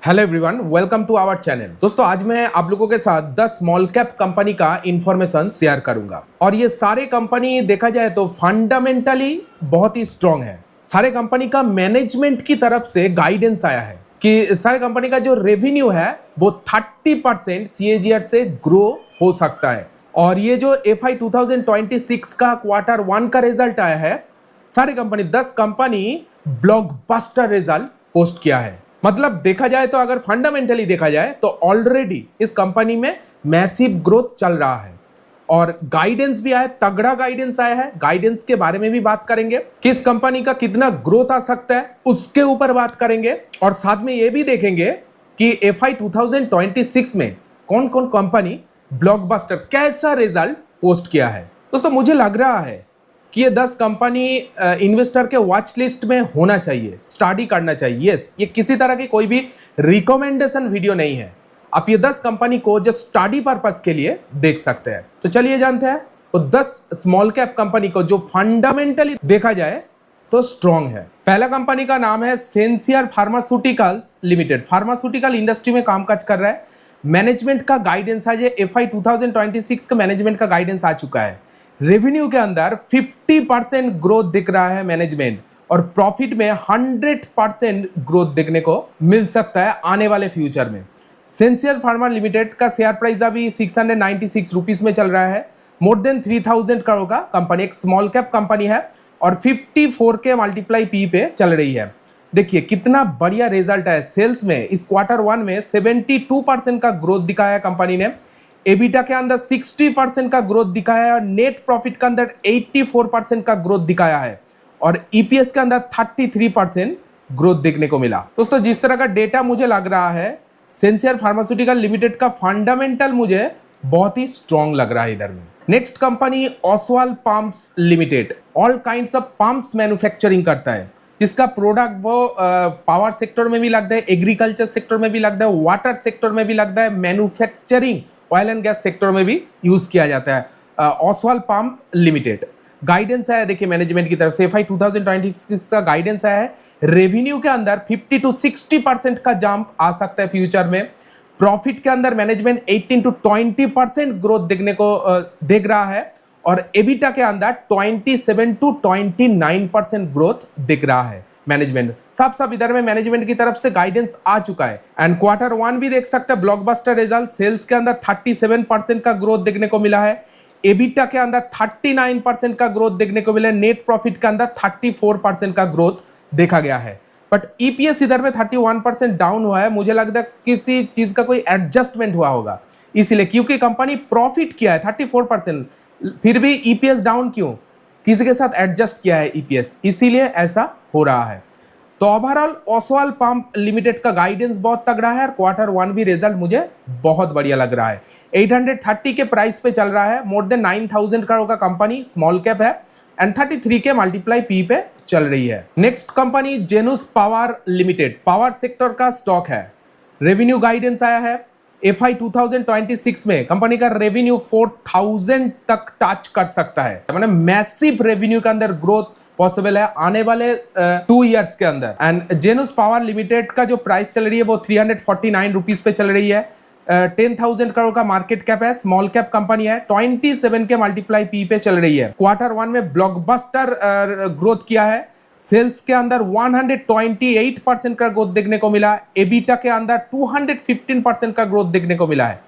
Hello everyone, welcome to our channel. दोस्तों, आज मैं आप लोगों के साथ 10 स्मॉल कैप कंपनी का इंफॉर्मेशन शेयर करूंगा और ये सारे कंपनी देखा जाए तो फंडामेंटली बहुत ही स्ट्रांग है। सारे कंपनी का मैनेजमेंट की तरफ से गाइडेंस आया है कि सारे कंपनी का जो रेवेन्यू है वो 30% CAGR से ग्रो हो सकता है। और ये जो FY 2026 का Q1 का रिजल्ट आया है, सारे company 10 company blockbuster result post किया है। मतलब देखा जाए तो अगर फंडामेंटली देखा जाए तो ऑलरेडी इस कंपनी में मैसिव ग्रोथ चल रहा है और गाइडेंस भी आया, तगड़ा गाइडेंस आया है। गाइडेंस के बारे में भी बात करेंगे कि इस कंपनी का कितना ग्रोथ आ सकता है, उसके ऊपर बात करेंगे और साथ में ये भी देखेंगे कि FY 2026 में कौन कौन कंपनी ब्लॉकबस्टर कैसा रिजल्ट पोस्ट किया है। दोस्तों, मुझे लग रहा है कि ये 10 कंपनी इन्वेस्टर के वॉच लिस्ट में होना चाहिए, स्टडी करना चाहिए। यस, ये किसी तरह की कोई भी रिकमेंडेशन वीडियो नहीं है। आप ये 10 कंपनी को जस्ट स्टडी पर्पस के लिए देख सकते हैं। तो चलिए जानते हैं वो 10 स्मॉल कैप कंपनी को जो फंडामेंटली देखा जाए तो स्ट्रॉन्ग है। पहला कंपनी का नाम है सेंसियर फार्मास्यूटिकल्स लिमिटेड। फार्मास्यूटिकल इंडस्ट्री में कामकाज कर रहा है। मैनेजमेंट का गाइडेंस आज FY 2026 का मैनेजमेंट का गाइडेंस आ चुका है। रेवेन्यू के अंदर 50% ग्रोथ दिख रहा है मैनेजमेंट और प्रॉफिट में 100% ग्रोथ देखने को मिल सकता है आने वाले फ्यूचर में। सेंसियर फार्मा लिमिटेड का शेयर प्राइस अभी 696 रुपीस में चल रहा है। मोर देन 3000 करोड़ का कंपनी, एक स्मॉल कैप कंपनी है और 54 के मल्टीप्लाई पी पे चल रही है। देखिए कितना बढ़िया रिजल्ट है। सेल्स में इस Q1 में 72% का ग्रोथ दिखाया है कंपनी ने। एबिटा के अंदर 60% का ग्रोथ दिखाया है और नेट प्रॉफिट के अंदर 84% का ग्रोथ दिखाया है और ईपीएस के अंदर 33% ग्रोथ देखने को मिला। दोस्तों, जिस तरह का डेटा मुझे लग रहा है, सेंसियर फार्मास्यूटिकल लिमिटेड का फंडामेंटल मुझे बहुत ही स्ट्रॉन्ग लग रहा है इधर में। Next company Oswal pumps limited. All kinds of pumps manufacturing करता है, जिसका प्रोडक्ट वो पावर सेक्टर में भी लगता है, एग्रीकल्चर सेक्टर में भी लगता है, वाटर सेक्टर में भी लगता है, manufacturing oil and gas sector में भी यूज किया जाता है। ओसवाल पंप लिमिटेड गाइडेंस है, देखिए मैनेजमेंट की तरफ से FY 2026 का गाइडेंस आया है। रेवेन्यू के अंदर 50 to 60% का जंप आ सकता है फ्यूचर में। प्रॉफिट के अंदर मैनेजमेंट 18 to 20% ग्रोथ देखने को देख रहा है और एबिटा के अंदर 27 to 29% ग्रोथ दिख रहा है मैनेजमेंट। सब इधर में मैनेजमेंट की तरफ से गाइडेंस आ चुका है एंड Q1 भी देख सकते हैं ब्लॉकबस्टर रिजल्ट। सेल्स के अंदर 37% का ग्रोथ देखने को मिला है। एबिटा के अंदर 39% का ग्रोथ देखने को मिला है। नेट प्रॉफिट के अंदर 34% का ग्रोथ देखा गया है। बट ईपीएस इधर में 31% डाउन हुआ है। मुझे लगता है किसी चीज का कोई एडजस्टमेंट हुआ होगा, इसलिए, क्योंकि कंपनी प्रॉफिट किया है 34%, फिर भी ईपीएस डाउन क्यों? किसी के साथ एडजस्ट किया है ईपीएस, इसीलिए ऐसा हो रहा है। तो ओवरऑल ओसवाल पंप लिमिटेड का गाइडेंस बहुत तगड़ा है और Q1 भी रिजल्ट मुझे बहुत बढ़िया लग रहा है। 830 के प्राइस पे चल रहा है। मोर देन 9000 करोड़ का कंपनी, स्मॉल कैप है एंड 33 के मल्टीप्लाई पी पे चल रही है। Next company Genus power limited, power sector का स्टॉक है। रेवेन्यू गाइडेंस आया है। FY 2026 में कंपनी का रेवेन्यू 4000 तक टच कर सकता है। मतलब मैसिव रेवेन्यू के अंदर ग्रोथ पॉसिबल है आने वाले 2 इयर्स के अंदर। एंड जेनुस पावर लिमिटेड का जो प्राइस चल रही है वो 349 रुपीस पे चल रही है। 10,000 करोड़ का मार्केट कैप है, स्मॉल कैप कंपनी है। 27 के मल्टीप्लाई पी पे चल रही है। Q1 में ब्लॉकबस्टर ग्रोथ किया है। सेल्स के अंदर 128% का ग्रोथ देखने को मिला। एबिटा के अंदर 215% का ग्रोथ देखने को मिला है।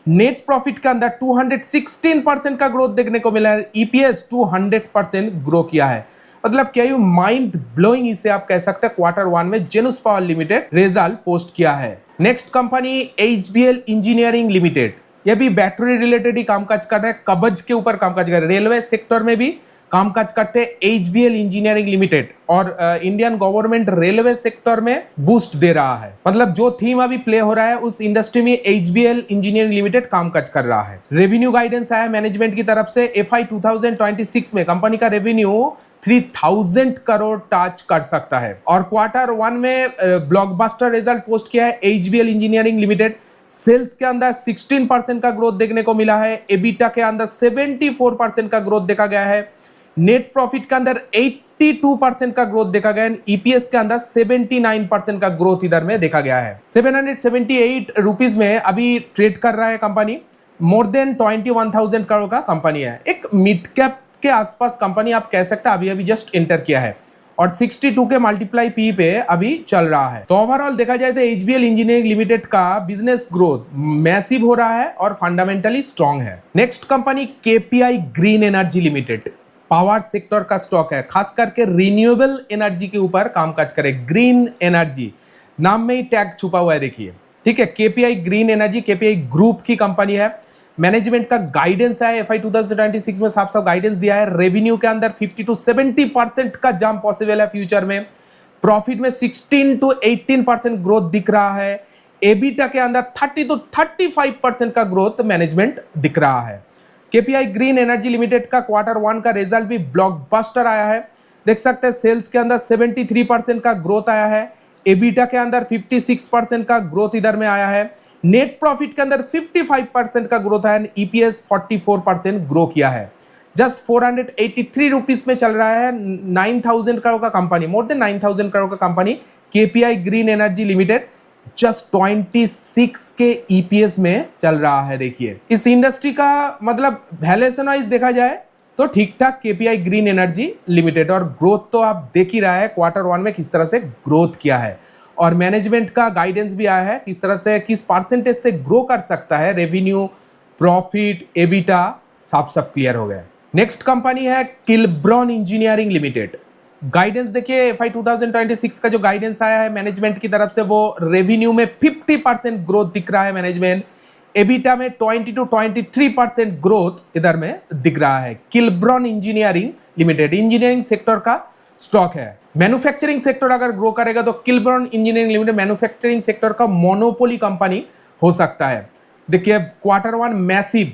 नेट प्रॉफिट के अंदर 216% का ग्रोथ देखने को मिला है। ईपीएस 200% ग्रो किया है। मतलब क्या ये माइंड ब्लोइंग इसे आप कह सकते हैं Q1 में जेनुस पावर लिमिटेड रिजल्ट पोस्ट किया है। Next company HBL engineering limited. ये भी बैटरी रिलेटेड ही कामकाज कर रहा है, कवच के ऊपर कामकाज कर रहा है। रेलवे सेक्टर में भी कामकाज करते हैं HBL इंजीनियरिंग लिमिटेड और इंडियन गवर्नमेंट रेलवे सेक्टर में बूस्ट दे रहा है। मतलब जो थीम अभी प्ले हो रहा है उस इंडस्ट्री में HBL इंजीनियरिंग लिमिटेड कामकाज कर रहा है। रेवेन्यू गाइडेंस आया मैनेजमेंट की तरफ से। FY 2026 में कंपनी का रेवेन्यू 3000 करोड़ टच कर सकता है और Q1 में ब्लॉकबस्टर रिजल्ट पोस्ट किया है HBL इंजीनियरिंग लिमिटेड। सेल्स के अंदर 16% का ग्रोथ देखने को मिला है। एबिटा के अंदर 74% का ग्रोथ देखा गया है। नेट प्रॉफिट के अंदर 52% का ग्रोथ देखा गया है। ईपीएस के अंदर 79% का ग्रोथ इधर में देखा गया है। 778 रुपीज में अभी ट्रेड कर रहा है कंपनी। मोर देन 21,000 करोड़ का कंपनी है। एक मिड कैप के आसपास कंपनी आप कह सकते हैं, अभी अभी जस्ट एंटर किया है और 62 के मल्टीप्लाई पी पे अभी चल रहा है। तो ओवरऑल देखा जाए तो एचबीएल इंजीनियरिंग लिमिटेड का बिजनेस ग्रोथ मैसिव हो रहा है और फंडामेंटली स्ट्रांग है। Next company KPI green energy limited, power sector का स्टॉक है, खास करके रिन्यूएबल एनर्जी के ऊपर कामकाज करे। ग्रीन एनर्जी नाम में ही टैग छुपा हुआ है, देखिए, ठीक है। KPI green energy KPI group की कंपनी है। मैनेजमेंट का गाइडेंस है, एफआई 2026 में साफ साफ गाइडेंस दिया है। रेवेन्यू के अंदर 50 to 70% का जंप पॉसिबल है फ्यूचर में। प्रॉफिट में 16 to 18% ग्रोथ दिख रहा है। एबिटा के अंदर 30 to 35% का ग्रोथ मैनेजमेंट दिख रहा है। केपीआई ग्रीन एनर्जी लिमिटेड का Q1 का रिजल्ट भी ब्लॉकबस्टर आया है। देख सकते हैं सेल्स के अंदर 73% का ग्रोथ आया है। एबिटा के अंदर 56% का ग्रोथ इधर में आया है। नेट प्रॉफिट के अंदर 55% का ग्रोथ है। ईपीएस 44% ग्रो किया है। जस्ट 483 रुपीस में चल रहा है। 9,000 करोड़ का कंपनी, मोर देन 9,000 करोड़ का company KPI green energy limited just 26 के ईपीएस में चल रहा है। देखिए, इस इंडस्ट्री का मतलब वैल्यूएशन वाइज देखा जाए तो ठीक ठाक केपीआई ग्रीन एनर्जी लिमिटेड, और ग्रोथ तो आप देख ही रहा है Q1 में किस तरह से ग्रोथ किया है। और मैनेजमेंट का गाइडेंस भी आया है किस तरह से, किस परसेंटेज से ग्रो कर सकता है। रेवेन्यू, प्रॉफिट, एबिटा सब क्लियर हो गया। नेक्स्ट कंपनी है किलब्रॉन इंजीनियरिंग लिमिटेड। गाइडेंस देखिए, एफआई 2026 का जो गाइडेंस आया है मैनेजमेंट की तरफ से, वो रेवेन्यू में 50% ग्रोथ दिख रहा है मैनेजमेंट। एबिटा में 20 to 23% ग्रोथ इधर में दिख रहा है। किलब्रॉन इंजीनियरिंग लिमिटेड इंजीनियरिंग सेक्टर का स्टॉक है। मैन्युफैक्चरिंग सेक्टर अगर ग्रो करेगा तो किलब्रॉन इंजीनियरिंग लिमिटेड मैन्युफैक्चरिंग सेक्टर का मोनोपोली कंपनी हो सकता है। देखिए, Q1 मैसिव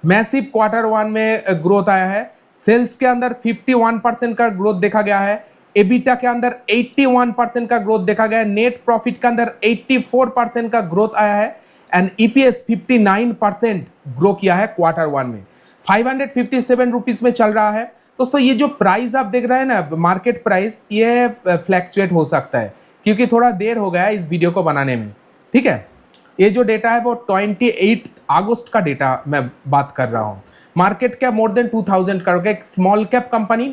Q1 में ग्रोथ आया है। सेल्स के अंदर 51% का ग्रोथ देखा गया है। एबिटा के अंदर 81% का ग्रोथ देखा गया है। नेट प्रॉफिट के अंदर 84% का ग्रोथ आया है। एंड ईपीएस 59% ग्रो किया है Q1 में। 557 रुपीस में चल रहा है। दोस्तों, ये जो प्राइस आप देख रहे हैं ना, मार्केट प्राइस, ये फ्लैक्चुएट हो सकता है क्योंकि थोड़ा देर हो गया है इस वीडियो को बनाने में, ठीक है। ये जो डेटा है वो 28 अगस्त का डेटा मैं बात कर रहा हूँ। Market cap more than 2,000 crore का, एक small cap company,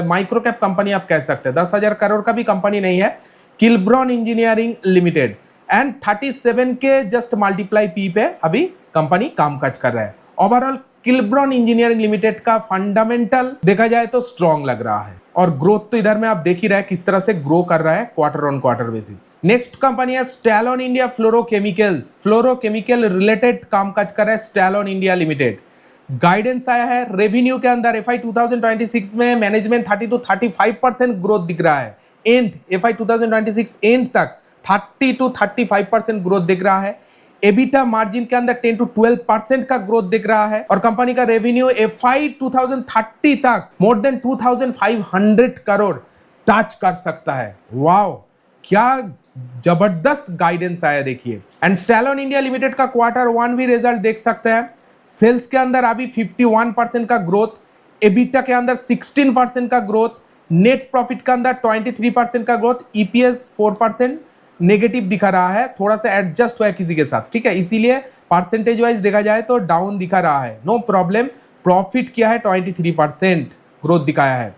micro cap company आप कह सकते हैं। 10,000 करोड़ का भी कंपनी नहीं है। किलब्रॉन इंजीनियरिंग लिमिटेड एंड 37 के जस्ट मल्टीप्लाई पी पे अभी कंपनी कामकाज कर रहा है। ओवरऑल किलब्रॉन इंजीनियरिंग लिमिटेड का फंडामेंटल देखा जाए तो स्ट्रॉन्ग लग रहा है, और ग्रोथ तो इधर में आप देख ही रहे हैं किस तरह से ग्रो कर रहा है Q-on-Q बेसिस। नेक्स्ट कंपनी है Stallone India fluorochemicals. Fluorochemical related कामकाज कर रहा है स्टैलोन इंडिया लिमिटेड। गाइडेंस आया है रेवेन्यू के अंदर एफआई 2026 में मैनेजमेंट 30 to 35% ग्रोथ दिख रहा है। एंड एफआई 2026 एंड तक 30 to 35% ग्रोथ दिख रहा है। एबिटा मार्जिन के अंदर 10 to 12% का ग्रोथ दिख रहा है। और कंपनी का रेवेन्यू एफआई 2030 तक मोर देन 2,500 करोड़ टच कर सकता है। वाओ, क्या जबरदस्त गाइडेंस आया देखिए। एंड स्टैलोन इंडिया लिमिटेड का Q1 भी रिजल्ट देख सकते हैं। सेल्स के अंदर अभी 51% का ग्रोथ, एबिटा के अंदर 16% का ग्रोथ, नेट प्रॉफिट के अंदर 23% का ग्रोथ, ईपीएस 4% नेगेटिव दिखा रहा है, थोड़ा सा एडजस्ट हुआ है किसी के साथ, ठीक है, इसीलिए परसेंटेज वाइज देखा जाए तो डाउन दिखा रहा है। No problem. प्रॉफिट किया है 23% ग्रोथ दिखाया है।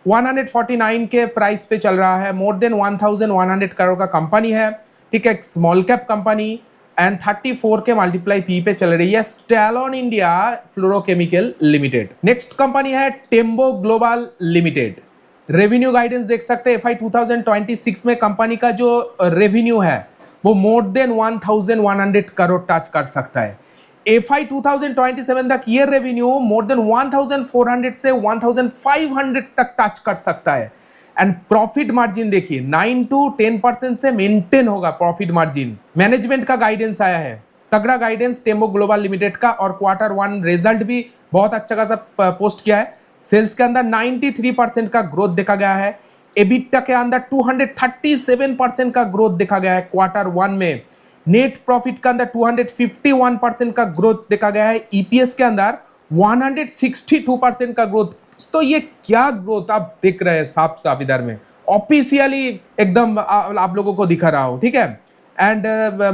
149 के प्राइस पे चल रहा है। मोर देन 1,100 करोड़ का कंपनी है, ठीक है, स्मॉल कैप कंपनी। एंड 34 के मल्टीप्लाई पी पे चल रही है Stallone India fluorochemical limited. Next company है टेम्बो ग्लोबल लिमिटेड। रेवेन्यू गाइडेंस देख सकते हैं, एफआई 2026 में कंपनी का जो रेवेन्यू है वो मोर देन 1,100 करोड़ टच कर सकता है। एफआई 2027 तक ये रेवेन्यू मोर देन 1,400 से 1,500 तक टच कर सकता है। एंड प्रॉफिट मार्जिन देखिए 9 to 10% से मेंटेन होगा प्रॉफिट मार्जिन। मैनेजमेंट का गाइडेंस आया है, तगड़ा गाइडेंस टेम्बो ग्लोबल लिमिटेड का, और Q1 रिजल्ट भी बहुत अच्छा खासा पोस्ट किया है। सेल्स के अंदर 93% का ग्रोथ देखा गया है। एबिटा के अंदर 237% का ग्रोथ देखा गया है Q1 में। नेट प्रॉफिट के अंदर 251% का ग्रोथ देखा गया है। ईपीएस के अंदर 162% का ग्रोथ तो ये क्या ग्रोथ आप देख रहे हैं साफ साफ इधर में, ऑफिशियली एकदम आप लोगों को दिखा रहा हूं, ठीक है। एंड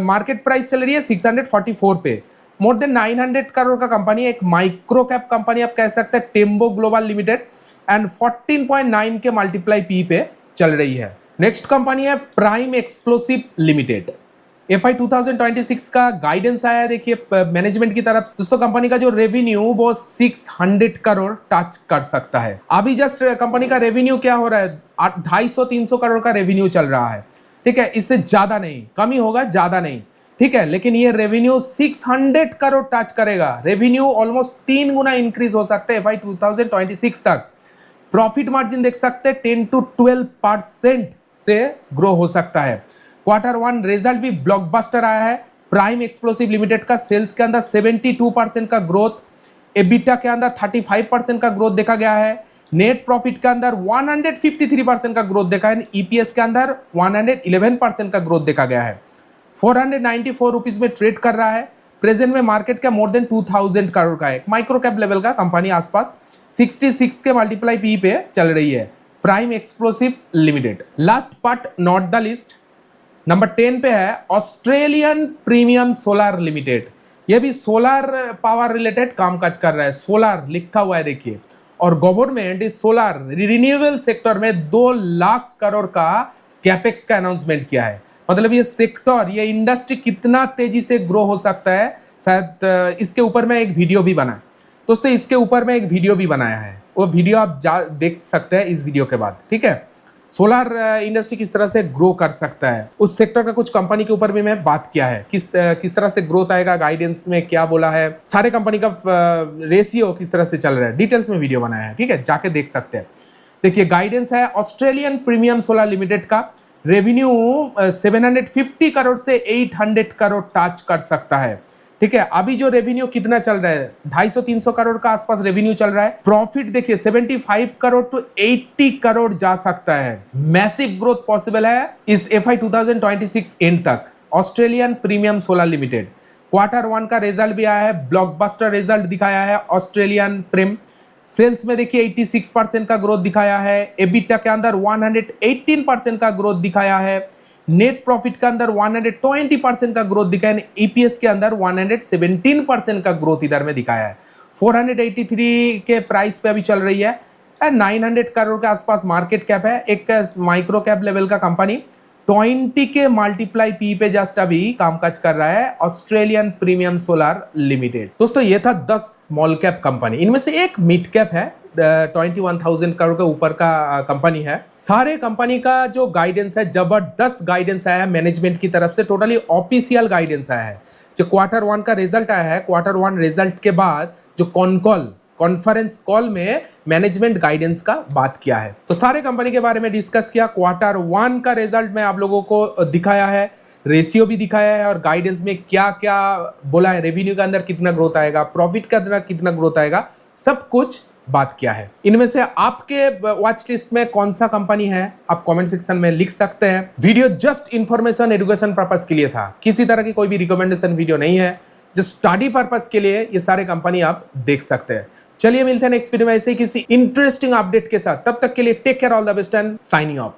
मार्केट प्राइस चल रही है 644 पे। मोर देन 900 करोड़ का कंपनी, एक माइक्रो कैप कंपनी आप कह सकते हैं, टेम्बो ग्लोबल लिमिटेड, एंड 14.9 के मल्टीप्लाई पी पे चल रही है। नेक्स्ट कंपनी है प्राइम एक्सप्लोसिव लिमिटेड। FY 2026 का गाइडेंस आया है, देखिए मैनेजमेंट की तरफ। दोस्तों कंपनी का जो रेवेन्यू वो 600 करोड़ टच कर सकता है। अभी जस्ट कंपनी का रेवेन्यू क्या हो रहा है, 250-300 करोड़ का रेवेन्यू चल रहा है, ठीक है। इससे ज्यादा नहीं, कमी होगा, ज्यादा नहीं, ठीक है। लेकिन ये रेवेन्यू 600 करोड़ टच करेगा। रेवेन्यू ऑलमोस्ट 3 गुना इंक्रीज हो सकता है FY 2026 तक। प्रॉफिट मार्जिन देख सकते हैं 10 to 12% से ग्रो हो सकता है। Q1 रिजल्ट भी ब्लॉकबस्टर आया है। प्राइम एक्सप्लोसिव लिमिटेड का सेल्स के अंदर 72% का ग्रोथ, एबिटा के अंदर 35% का ग्रोथ देखा गया है, नेट प्रॉफिट के अंदर 153% का ग्रोथ देखा है, ईपीएस के अंदर 111% का ग्रोथ देखा गया है। 494 रुपीज में ट्रेड कर रहा है। प्रेजेंट में मार्केट का मोर देन 2000 करोड़ का है, माइक्रो कैप लेवल का कंपनी, आसपास 66 के मल्टीप्लाई पी पे चल रही है prime explosive limited. Last but not the list, number 10 पे है ऑस्ट्रेलियन प्रीमियम सोलर लिमिटेड। ये भी सोलर पावर रिलेटेड कामकाज कर रहा है, सोलर लिखा हुआ है देखिए। और गवर्नमेंट इस सोलर रिन्यूएबल सेक्टर में 2 लाख करोड़ का कैपेक्स का अनाउंसमेंट किया है। मतलब ये सेक्टर, ये इंडस्ट्री कितना तेजी से ग्रो हो सकता है, शायद इसके ऊपर मैं एक वीडियो भी बनाया। दोस्तों इसके ऊपर मैं एक वीडियो भी बनाया है, वो वीडियो आप देख सकते हैं इस वीडियो के बाद, ठीक है। सोलर इंडस्ट्री किस तरह से ग्रो कर सकता है, उस सेक्टर का कुछ कंपनी के ऊपर भी मैं बात किया है, किस तरह से ग्रोथ आएगा, गाइडेंस में क्या बोला है, सारे कंपनी का रेशियो किस तरह से चल रहा है, डिटेल्स में वीडियो बनाया है, ठीक है, जाके देख सकते हैं। देखिए गाइडेंस है ऑस्ट्रेलियन प्रीमियम सोलर लिमिटेड का, रेवेन्यू 750 करोड़ से 800 करोड़ टच कर सकता है, ठीक है। अभी जो रेवेन्यू कितना चल रहा है, 250-300 करोड़ का आसपास रेवेन्यू चल रहा है। प्रॉफिट देखिए 75 करोड़ टू 80 करोड़ जा सकता है। मैसिव ग्रोथ पॉसिबल है इस FY 2026 एंड तक। Australian premium solar limited Q1 का रिजल्ट भी आया है, ब्लॉकबस्टर रिजल्ट दिखाया है ऑस्ट्रेलियन प्रीम। सेल्स में देखिए 86% का ग्रोथ दिखाया है, एबिटा के अंदर 118% का ग्रोथ दिखाया है, नेट प्रॉफिट के अंदर 120% का ग्रोथ दिखाया है, ईपीएस के अंदर 117% का ग्रोथ इधर में दिखाया है। 483 के प्राइस पे अभी चल रही है, 900 करोड़ के आसपास मार्केट कैप है। एक माइक्रो कैप लेवल का कंपनी 20 के मल्टीप्लाई पी पे जस्ट अभी कामकाज कर रहा है ऑस्ट्रेलियन प्रीमियम सोलर लिमिटेड। दोस्तों ये था 10 स्मॉल कैप कंपनी, इनमें से एक मिड कैप है, 21,000 करोड़ के ऊपर का कंपनी है। सारे कंपनी का जो गाइडेंस है, जबरदस्त गाइडेंस आया है मैनेजमेंट की तरफ से, टोटली ऑफिशियल गाइडेंस आया है। जो Q1 का रिजल्ट आया है, Q1 रिजल्ट के बाद जो कॉन्फ्रेंस कॉल में मैनेजमेंट गाइडेंस का बात किया है, तो सारे कंपनी के बारे में डिस्कस किया। Q1 का रिजल्ट में आप लोगों को दिखाया है, रेशियो भी दिखाया है, और गाइडेंस में क्या क्या बोला है, रेवेन्यू के अंदर कितना ग्रोथ आएगा, प्रॉफिट के अंदर कितना ग्रोथ आएगा, सब कुछ बात किया है। इनमें से आपके वॉच लिस्ट में कौन सा कंपनी है, आप कमेंट सेक्शन में लिख सकते हैं। Video just information education purpose के लिए था, किसी तरह की कोई भी रिकमेंडेशन वीडियो नहीं है, जो स्टडी पर्पस के लिए ये सारे कंपनी आप देख सकते हैं। चलिए मिलते हैं नेक्स्ट वीडियो में ऐसे ही किसी इंटरेस्टिंग अपडेट के साथ, तब तक के लिए take care, all the best and signing of.